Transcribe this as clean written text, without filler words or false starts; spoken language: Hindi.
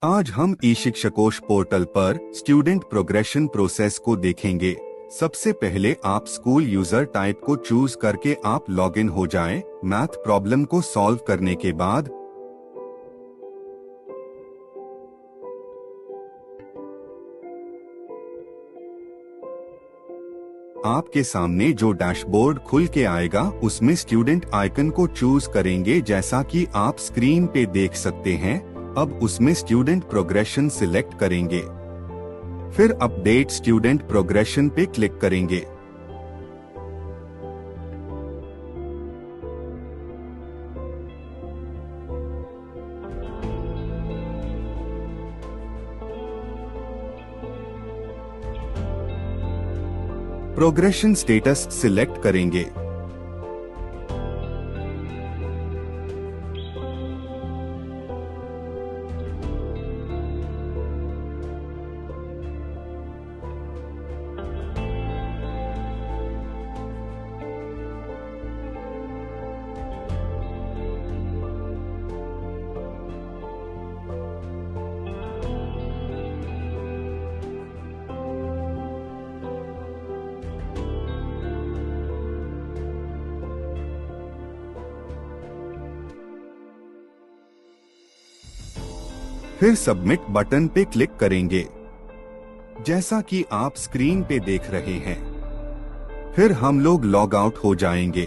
आज हम ई शिक्षकोश पोर्टल पर स्टूडेंट प्रोग्रेशन प्रोसेस को देखेंगे। सबसे पहले आप स्कूल यूजर टाइप को चूज करके आप लॉगिन हो जाएं। मैथ प्रॉब्लम को सॉल्व करने के बाद आपके सामने जो डैशबोर्ड खुल के आएगा उसमें स्टूडेंट आइकन को चूज करेंगे, जैसा कि आप स्क्रीन पे देख सकते हैं। अब उसमें स्टूडेंट प्रोग्रेशन सिलेक्ट करेंगे, फिर अपडेट स्टूडेंट प्रोग्रेशन पे क्लिक करेंगे। प्रोग्रेशन स्टेटस सिलेक्ट करेंगे। फिर सबमिट बटन पे क्लिक करेंगे, जैसा कि आप स्क्रीन पे देख रहे हैं। फिर हम लोग लॉग आउट हो जाएंगे।